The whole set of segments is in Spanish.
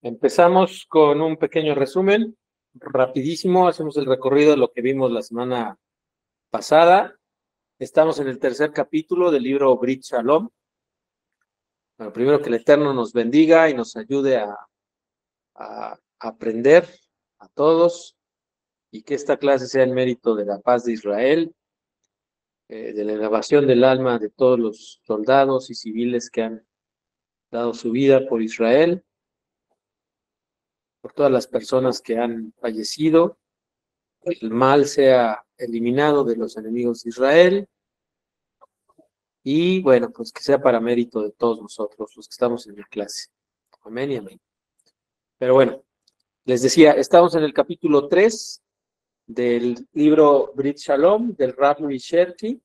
Empezamos con un pequeño resumen, rapidísimo, hacemos el recorrido de lo que vimos la semana pasada. Estamos en el tercer capítulo del libro Brit Shalom. Bueno, primero que el Eterno nos bendiga y nos ayude a aprender a todos y que esta clase sea en mérito de la paz de Israel, de la elevación del alma de todos los soldados y civiles que han dado su vida por Israel, por todas las personas que han fallecido. El mal sea eliminado de los enemigos de Israel y bueno, pues que sea para mérito de todos nosotros, los que estamos en la clase. Amén y amén. Pero bueno, les decía, estamos en el capítulo 3 del libro Brit Shalom del Rav Uri Sherki,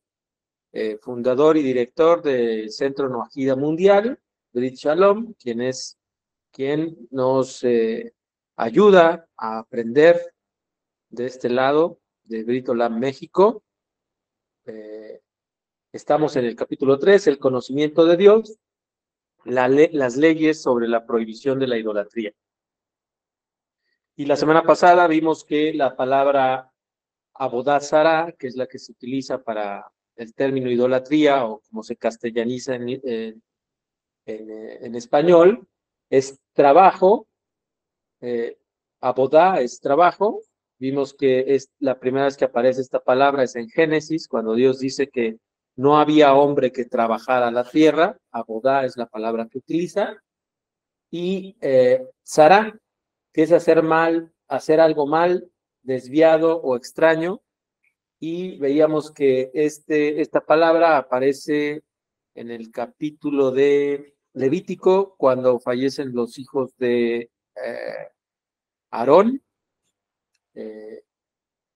fundador y director del Centro Noahida Mundial, Brit Shalom, quien nos ayuda a aprender de este lado de Brit Olam México. Estamos en el capítulo 3, el conocimiento de Dios, las leyes sobre la prohibición de la idolatría. Y la semana pasada vimos que la palabra Abodá Zará, que es la que se utiliza para el término idolatría, o como se castellaniza en español, es trabajo. Abodá es trabajo. Vimos que es la primera vez que aparece esta palabra es en Génesis, cuando Dios dice que no había hombre que trabajara la tierra. Abodá es la palabra que utiliza. Y Zará, que es hacer algo mal, desviado o extraño. Y veíamos que esta palabra aparece en el capítulo de Levítico, cuando fallecen los hijos de Aarón, que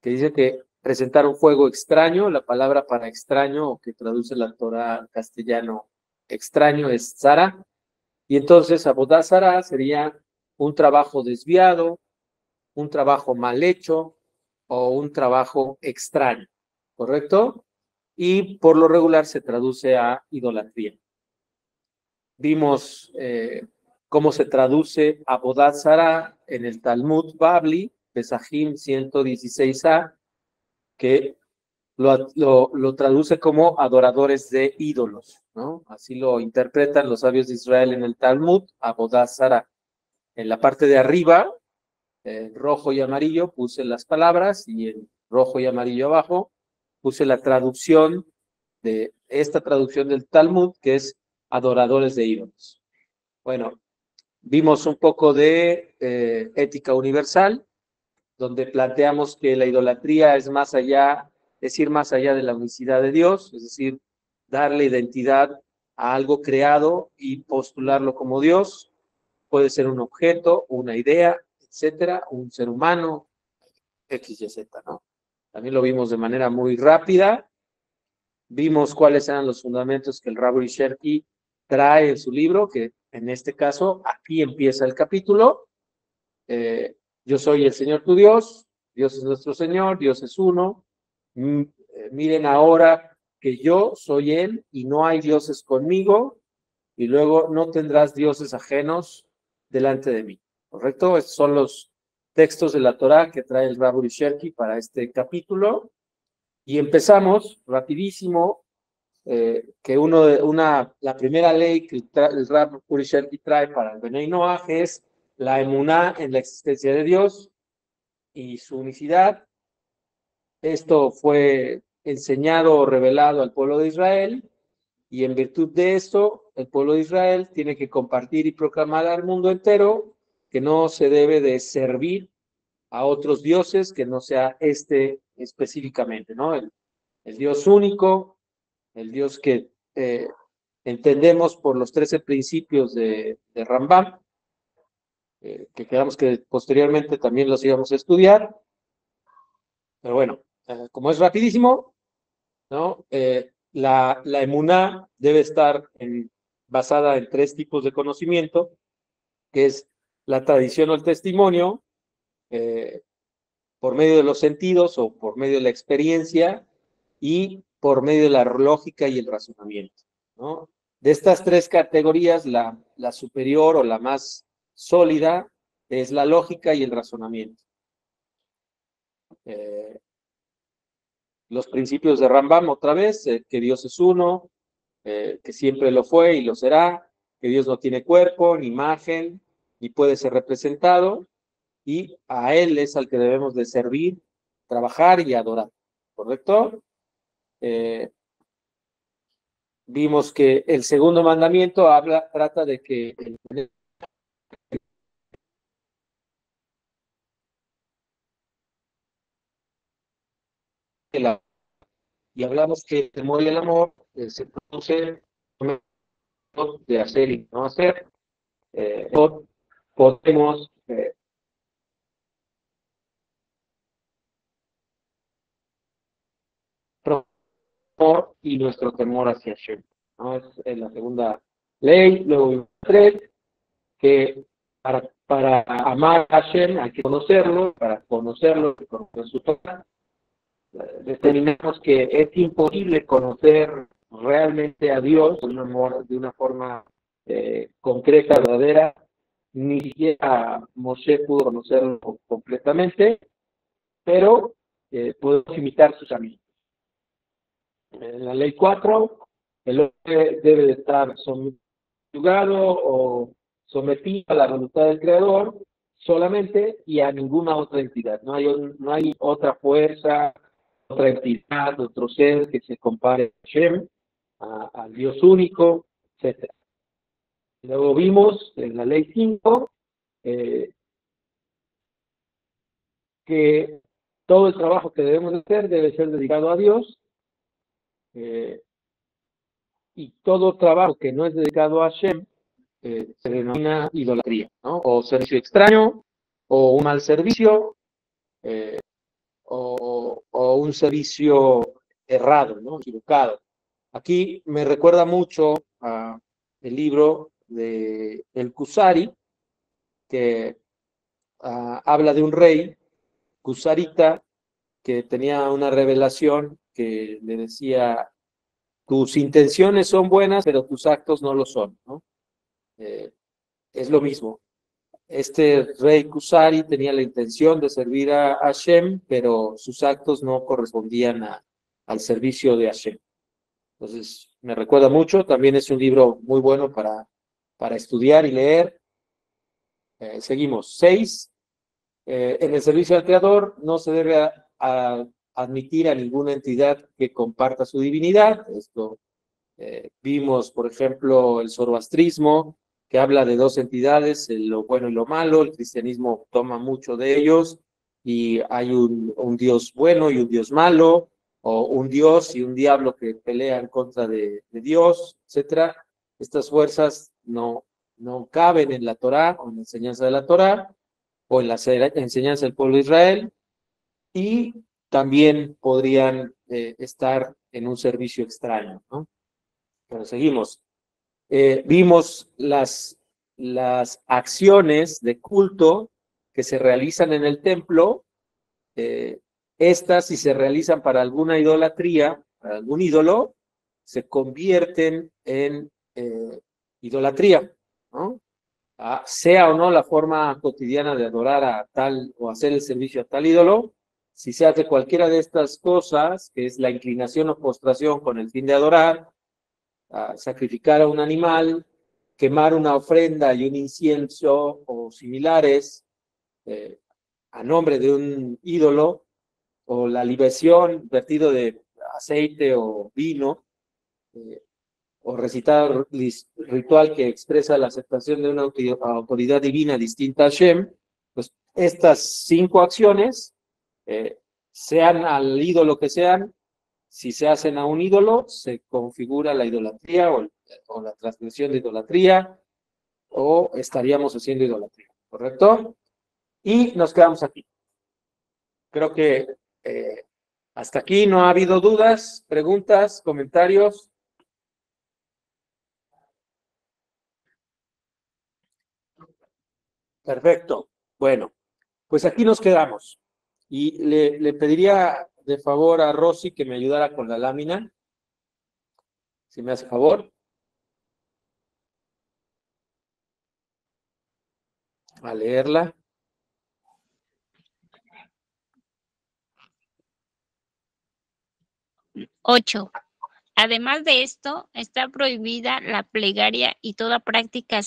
dice que presentar un fuego extraño. La palabra para extraño, o que traduce la Torá castellano extraño, es Zara. Y entonces Abodá Zará sería un trabajo desviado, un trabajo mal hecho o un trabajo extraño, ¿correcto? Y por lo regular se traduce a idolatría. Vimos cómo se traduce Abodá Zará en el Talmud Babli, Pesajim 116a, que lo traduce como adoradores de ídolos, ¿no? Así lo interpretan los sabios de Israel en el Talmud, Abodá Zará. En la parte de arriba, en rojo y amarillo, puse las palabras, y en rojo y amarillo abajo puse la traducción de esta traducción del Talmud, que es adoradores de ídolos. Bueno, vimos un poco de ética universal, donde planteamos que la idolatría es ir más allá de la unicidad de Dios, es decir, darle identidad a algo creado y postularlo como Dios. Puede ser un objeto, una idea, etcétera, un ser humano, X, Y, Z, ¿no? También lo vimos de manera muy rápida. Vimos cuáles eran los fundamentos que el Rav Uri Sherki trae en su libro, que en este caso, aquí empieza el capítulo. Yo soy el Señor tu Dios, Dios es nuestro Señor, Dios es uno. Miren ahora que yo soy Él y no hay dioses conmigo, y luego no tendrás dioses ajenos delante de mí. ¿Correcto? Estos son los textos de la Torá que trae el Rav Uri Sherki para este capítulo. Y empezamos rapidísimo, que la primera ley que el Rav Uri Sherki trae para el Benei Noach es la emuná en la existencia de Dios y su unicidad. Esto fue enseñado o revelado al pueblo de Israel, y en virtud de esto, el pueblo de Israel tiene que compartir y proclamar al mundo entero que no se debe de servir a otros dioses que no sea este específicamente, ¿no? El Dios único, el Dios que entendemos por los 13 principios de Rambam, que quedamos que posteriormente también los íbamos a estudiar. Pero bueno, como es rapidísimo, ¿no? La emuná debe estar basada en 3 tipos de conocimiento, que es la tradición o el testimonio, por medio de los sentidos o por medio de la experiencia, y por medio de la lógica y el razonamiento, ¿no? De estas 3 categorías, la superior o la más sólida es la lógica y el razonamiento. Los principios de Rambam, otra vez, que Dios es uno, que siempre lo fue y lo será, que Dios no tiene cuerpo, ni imagen, ni puede ser representado, y a Él es al que debemos de servir, trabajar y adorar. ¿Correcto? Vimos que el segundo mandamiento trata de que y hablamos que el temor y el amor se produce de hacer y no hacer. Podemos amor y nuestro temor hacia Hashem, ¿no? Es la segunda ley. Luego, tres, que para amar a Hashem hay que conocerlo, para conocerlo, conocer su Torah. Determinamos que es imposible conocer realmente a Dios de una forma concreta, verdadera. Ni siquiera Moshe pudo conocerlo completamente, pero podemos imitar sus amigos. En la ley 4, el hombre debe de estar subyugado o sometido a la voluntad del Creador solamente y a ninguna otra entidad. No hay otra fuerza, otra entidad, otro ser que se compare a Hashem, al Dios único, etc. Luego vimos en la ley 5 que todo el trabajo que debemos hacer debe ser dedicado a Dios, y todo trabajo que no es dedicado a Hashem se denomina idolatría, ¿no? O servicio extraño, o un mal servicio, o un servicio errado, ¿no? Equivocado. Aquí me recuerda mucho a el libro de El Kusari, que habla de un rey, Kusarita, que tenía una revelación que le decía: tus intenciones son buenas, pero tus actos no lo son, ¿no? Es lo mismo. Este rey Kusari tenía la intención de servir a Hashem, pero sus actos no correspondían al servicio de Hashem. Entonces, me recuerda mucho. También es un libro muy bueno para estudiar y leer. Seguimos. 6. En el servicio al Creador no se debe admitir a ninguna entidad que comparta su divinidad. Esto vimos, por ejemplo, el zoroastrismo, que habla de dos entidades, lo bueno y lo malo. El cristianismo toma mucho de ellos, y hay un Dios bueno y un Dios malo, o un Dios y un diablo que pelean en contra de Dios, etc. Estas fuerzas no caben en la Torá, o en la enseñanza de la Torá, o en la enseñanza del pueblo de Israel, y también podrían estar en un servicio extraño, ¿no? Pero seguimos. Vimos las acciones de culto que se realizan en el templo. Estas, si se realizan para alguna idolatría, para algún ídolo, se convierten en idolatría, ¿no? Sea o no la forma cotidiana de adorar a tal o hacer el servicio a tal ídolo, si se hace cualquiera de estas cosas, que es la inclinación o postración con el fin de adorar, sacrificar a un animal, quemar una ofrenda y un incienso o similares a nombre de un ídolo, o la libación, vertido de aceite o vino, o recitar ritual que expresa la aceptación de una autoridad divina distinta a Hashem, pues estas 5 acciones, sean al ídolo que sean, si se hacen a un ídolo, se configura la idolatría o la transgresión de idolatría, o estaríamos haciendo idolatría, ¿correcto? Y nos quedamos aquí. Creo que hasta aquí no ha habido dudas, preguntas, comentarios. Perfecto. Bueno, pues aquí nos quedamos. Y le pediría de favor a Rosy que me ayudara con la lámina, si me hace favor. a leerla. Ocho. Además de esto, está prohibida la plegaria y toda práctica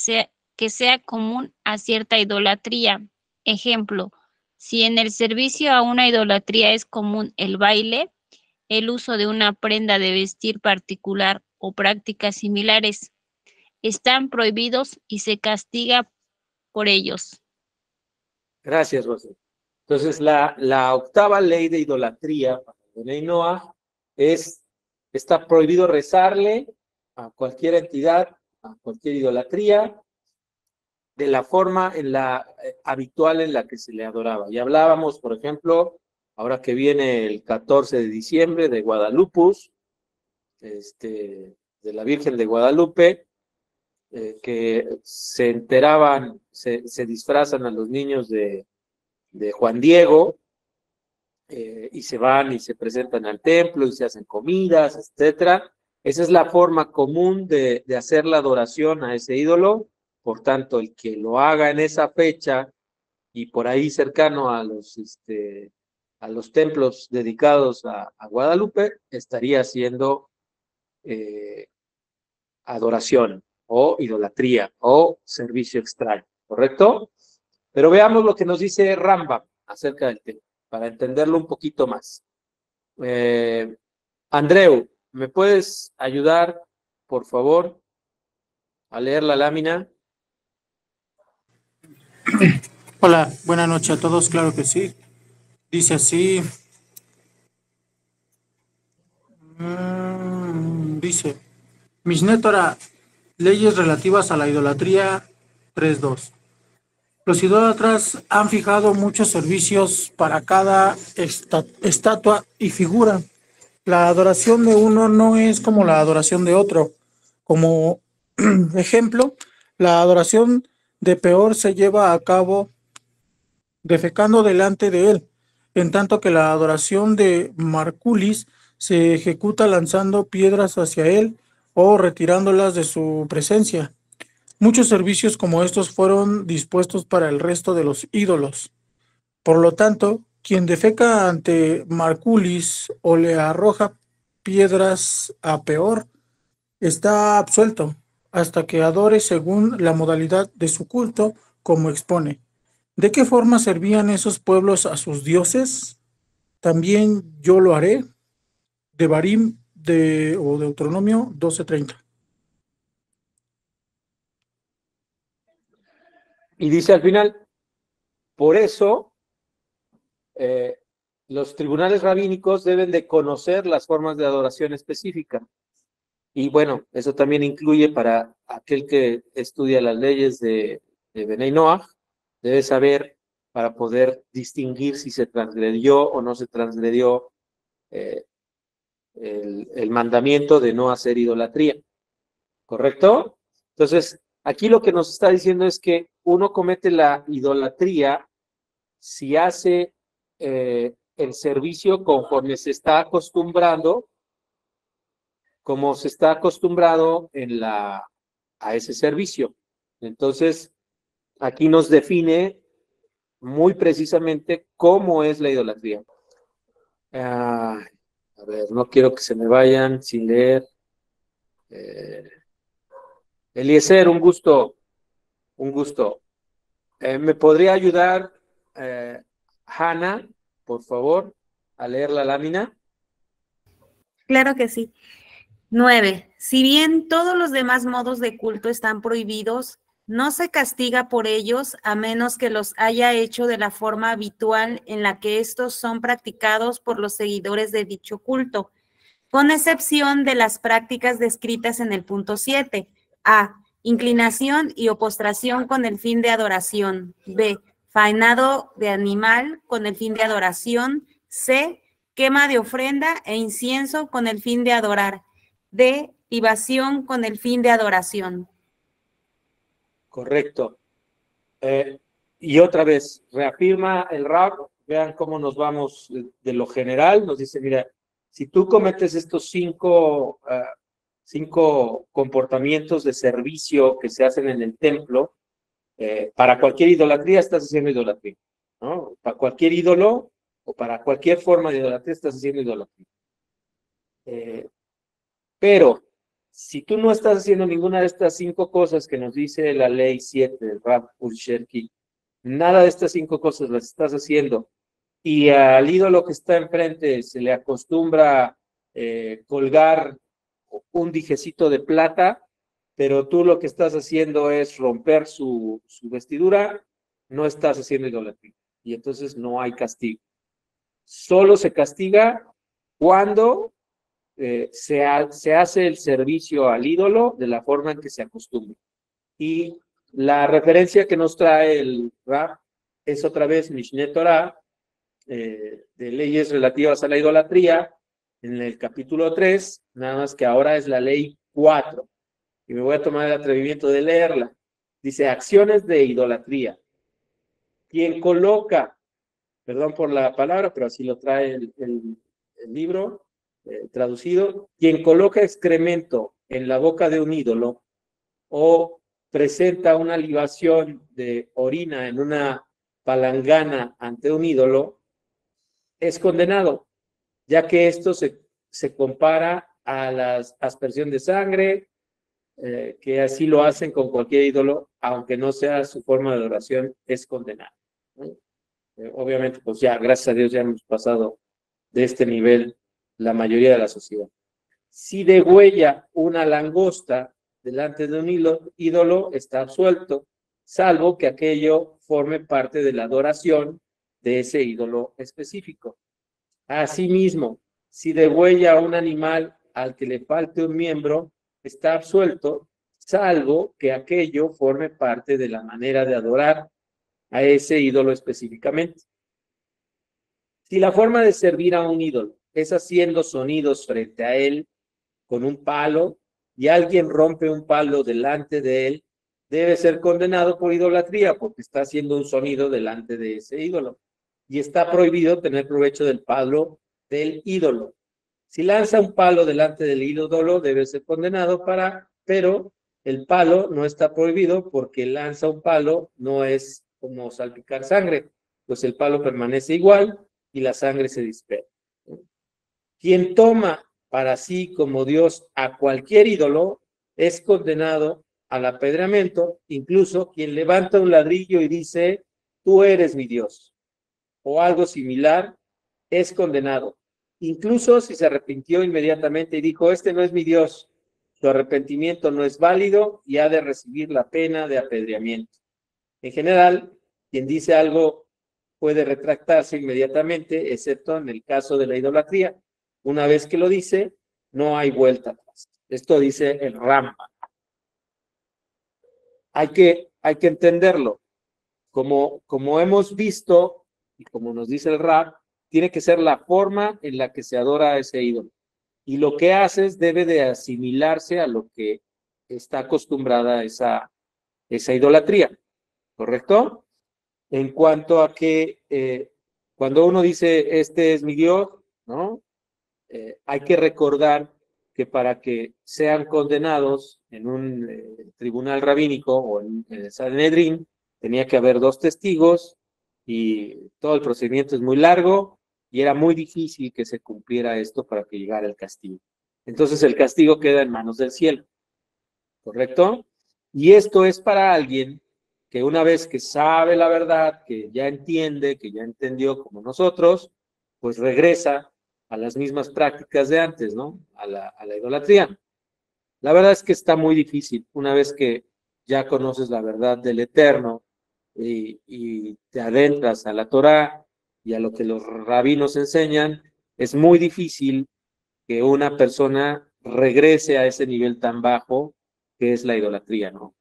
que sea común a cierta idolatría. Ejemplo, si en el servicio a una idolatría es común el baile, el uso de una prenda de vestir particular o prácticas similares, están prohibidos y se castiga por ellos. Gracias, José. Entonces, la octava ley de idolatría para Benay Noah está prohibido rezarle a cualquier entidad, a cualquier idolatría, de la forma habitual en la que se le adoraba. Y hablábamos, por ejemplo, ahora que viene el 14 de diciembre de Guadalupe, de la Virgen de Guadalupe, que se enteraban, se disfrazan a los niños de Juan Diego, y se van y se presentan al templo y se hacen comidas, etcétera. Esa es la forma común de hacer la adoración a ese ídolo. Por tanto, el que lo haga en esa fecha y por ahí cercano a los templos dedicados a Guadalupe, estaría haciendo adoración o idolatría o servicio extraño, ¿correcto? Pero veamos lo que nos dice Rambam acerca del tema, para entenderlo un poquito más. Andreu, ¿me puedes ayudar, por favor, a leer la lámina? Hola, buenas noches a todos, claro que sí. Dice así, dice, Mishneh Torah, leyes relativas a la idolatría 3.2. Los idólatras han fijado muchos servicios para cada estatua y figura. La adoración de uno no es como la adoración de otro. Como ejemplo, la adoración de Peor se lleva a cabo defecando delante de él, en tanto que la adoración de Marculis se ejecuta lanzando piedras hacia él o retirándolas de su presencia. Muchos servicios como estos fueron dispuestos para el resto de los ídolos. Por lo tanto, quien defeca ante Marculis o le arroja piedras a Peor está absuelto hasta que adore según la modalidad de su culto, como expone. ¿De qué forma servían esos pueblos a sus dioses? También yo lo haré. Devarim o Deuteronomio 12:30. Y dice al final, por eso los tribunales rabínicos deben de conocer las formas de adoración específica. Y bueno, eso también incluye para aquel que estudia las leyes de Benay Noah, debe saber para poder distinguir si se transgredió o no se transgredió eh, el mandamiento de no hacer idolatría, ¿correcto? Entonces, aquí lo que nos está diciendo es que uno comete la idolatría si hace el servicio conforme se está acostumbrando, como se está acostumbrado a ese servicio. Entonces, aquí nos define muy precisamente cómo es la idolatría. A ver, no quiero que se me vayan sin leer. Eliezer, un gusto, un gusto. ¿Me podría ayudar Hanna, por favor, a leer la lámina? Claro que sí. 9. Si bien todos los demás modos de culto están prohibidos, no se castiga por ellos a menos que los haya hecho de la forma habitual en la que estos son practicados por los seguidores de dicho culto, con excepción de las prácticas descritas en el punto 7. A. Inclinación y o postración con el fin de adoración. B. Faenado de animal con el fin de adoración. C. Quema de ofrenda e incienso con el fin de adorar. D. Libación con el fin de adoración. Correcto. Y otra vez, reafirma el Rab, vean cómo nos vamos de lo general, nos dice, mira, si tú cometes estos cinco comportamientos de servicio que se hacen en el templo, Para cualquier idolatría estás haciendo idolatría, ¿no? Para cualquier ídolo o para cualquier forma de idolatría estás haciendo idolatría. Pero si tú no estás haciendo ninguna de estas 5 cosas que nos dice la ley 7 del Rab Ursherki, nada de estas 5 cosas las estás haciendo, y al ídolo que está enfrente se le acostumbra colgar un dijecito de plata, pero tú lo que estás haciendo es romper su vestidura, no estás haciendo idolatría. Y entonces no hay castigo. Solo se castiga cuando se hace el servicio al ídolo de la forma en que se acostumbra. Y la referencia que nos trae el Rab es otra vez Mishneh Torah, de leyes relativas a la idolatría, en el capítulo 3, nada más que ahora es la ley 4. Y me voy a tomar el atrevimiento de leerla. Dice, acciones de idolatría. Quien coloca, perdón por la palabra, pero así lo trae el libro traducido, quien coloca excremento en la boca de un ídolo o presenta una libación de orina en una palangana ante un ídolo, es condenado, ya que esto se compara a la aspersión de sangre, que así lo hacen con cualquier ídolo, aunque no sea su forma de adoración, es condenado, ¿no? Obviamente, pues ya, gracias a Dios, ya hemos pasado de este nivel la mayoría de la sociedad. Si degüella una langosta delante de un ídolo, está absuelto, salvo que aquello forme parte de la adoración de ese ídolo específico. Asimismo, si degüella un animal al que le falte un miembro, está absuelto, salvo que aquello forme parte de la manera de adorar a ese ídolo específicamente. Si la forma de servir a un ídolo es haciendo sonidos frente a él con un palo y alguien rompe un palo delante de él, debe ser condenado por idolatría porque está haciendo un sonido delante de ese ídolo. Y está prohibido tener provecho del palo del ídolo. Si lanza un palo delante del ídolo, debe ser condenado pero el palo no está prohibido porque lanza un palo no es como salpicar sangre, pues el palo permanece igual y la sangre se dispersa. Quien toma para sí como Dios a cualquier ídolo es condenado al apedreamiento, incluso quien levanta un ladrillo y dice, tú eres mi Dios, o algo similar, es condenado. Incluso si se arrepintió inmediatamente y dijo, este no es mi Dios, su arrepentimiento no es válido y ha de recibir la pena de apedreamiento. En general, quien dice algo puede retractarse inmediatamente, excepto en el caso de la idolatría. Una vez que lo dice, no hay vuelta atrás. Esto dice el Rambam. Hay que entenderlo. Como hemos visto, y como nos dice el Rab, tiene que ser la forma en la que se adora a ese ídolo. Y lo que haces debe de asimilarse a lo que está acostumbrada esa idolatría. ¿Correcto? En cuanto a que cuando uno dice, este es mi Dios, ¿no? Hay que recordar que para que sean condenados en un tribunal rabínico o en el Sanedrín, tenía que haber 2 testigos y todo el procedimiento es muy largo y era muy difícil que se cumpliera esto para que llegara el castigo. Entonces el castigo queda en manos del cielo, ¿correcto? Y esto es para alguien que una vez que sabe la verdad, que ya entiende, que ya entendió como nosotros, pues regresa a las mismas prácticas de antes, ¿no? A la idolatría. La verdad es que está muy difícil. Una vez que ya conoces la verdad del Eterno y te adentras a la Torá y a lo que los rabinos enseñan, es muy difícil que una persona regrese a ese nivel tan bajo que es la idolatría, ¿no?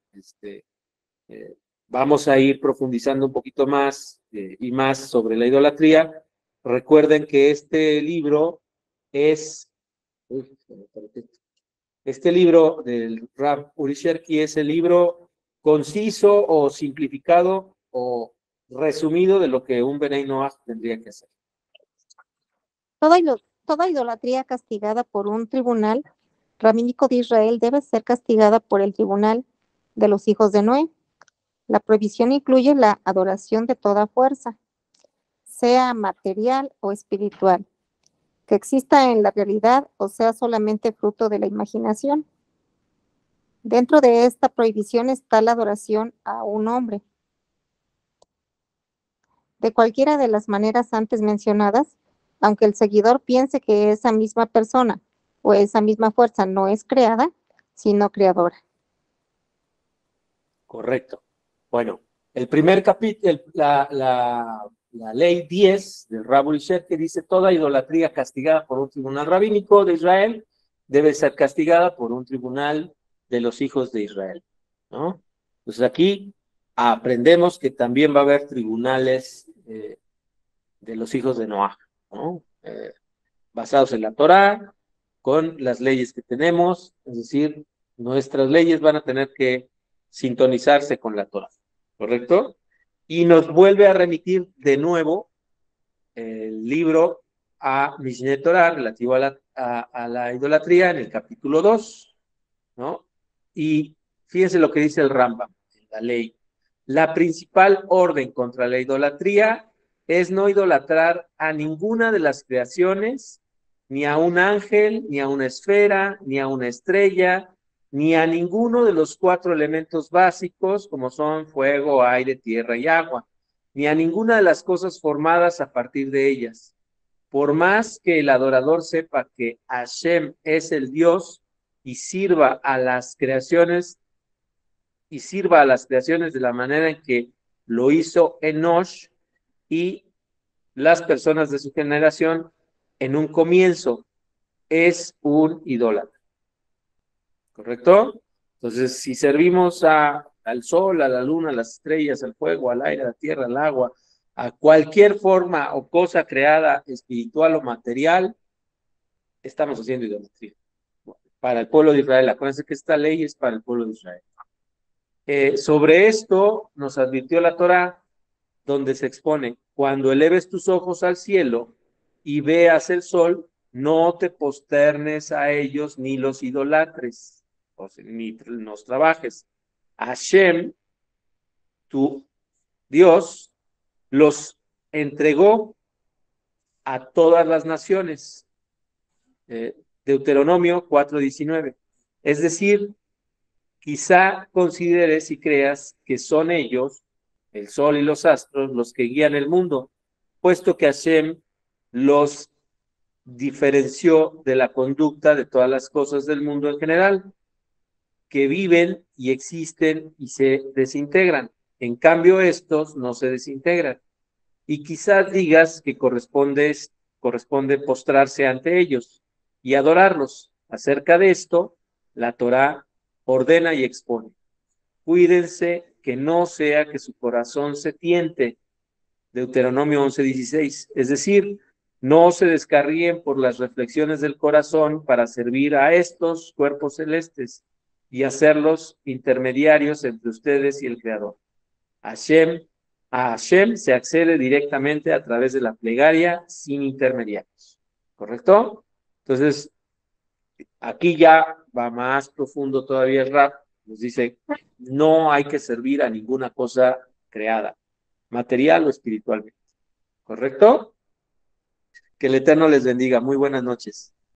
Vamos a ir profundizando un poquito más y más sobre la idolatría. Recuerden que este libro del Rab Ursherki es el libro conciso o simplificado o resumido de lo que un Benay Noach tendría que hacer. Toda idolatría castigada por un tribunal rabínico de Israel debe ser castigada por el tribunal de los hijos de Noé. La prohibición incluye la adoración de toda fuerza, sea material o espiritual, que exista en la realidad o sea solamente fruto de la imaginación. Dentro de esta prohibición está la adoración a un hombre. De cualquiera de las maneras antes mencionadas, aunque el seguidor piense que esa misma persona o esa misma fuerza no es creada, sino creadora. Correcto. Bueno, el primer capítulo, la ley 10 del Rabbul Sher, que dice: toda idolatría castigada por un tribunal rabínico de Israel debe ser castigada por un tribunal de los hijos de Israel, ¿no? Entonces aquí aprendemos que también va a haber tribunales de los hijos de Noah, ¿no? Basados en la Torá, con las leyes que tenemos, es decir, nuestras leyes van a tener que sintonizarse con la Torá, ¿correcto? Y nos vuelve a remitir de nuevo el libro a Mishneh Torah relativo a la idolatría en el capítulo 2, ¿no? Y fíjense lo que dice el Rambam en la ley. La principal orden contra la idolatría es no idolatrar a ninguna de las creaciones, ni a un ángel, ni a una esfera, ni a una estrella, ni a ninguno de los 4 elementos básicos, como son fuego, aire, tierra y agua, ni a ninguna de las cosas formadas a partir de ellas. Por más que el adorador sepa que Hashem es el Dios y sirva a las creaciones de la manera en que lo hizo Enosh y las personas de su generación en un comienzo, es un idólatra. ¿Correcto? Entonces, si servimos al sol, a la luna, a las estrellas, al fuego, al aire, a la tierra, al agua, a cualquier forma o cosa creada, espiritual o material, estamos haciendo idolatría. Para el pueblo de Israel, acuérdense que esta ley es para el pueblo de Israel. Sobre esto nos advirtió la Torá, donde se expone: cuando eleves tus ojos al cielo y veas el sol, no te posternes a ellos ni los idolatres, ni nos trabajes. Hashem, tu Dios, los entregó a todas las naciones. Deuteronomio 4:19. Es decir, quizá consideres y creas que son ellos, el sol y los astros, los que guían el mundo, puesto que Hashem los diferenció de la conducta de todas las cosas del mundo en general, que viven y existen y se desintegran. En cambio, estos no se desintegran. Y quizás digas que corresponde postrarse ante ellos y adorarlos. Acerca de esto, la Torá ordena y expone: cuídense que no sea que su corazón se tiente. Deuteronomio 11:16. Es decir, no se descarríen por las reflexiones del corazón para servir a estos cuerpos celestes y hacerlos intermediarios entre ustedes y el Creador. A Hashem se accede directamente a través de la plegaria sin intermediarios. ¿Correcto? Entonces, aquí ya va más profundo todavía el Rab. Nos dice: no hay que servir a ninguna cosa creada, material o espiritualmente. ¿Correcto? Que el Eterno les bendiga. Muy buenas noches.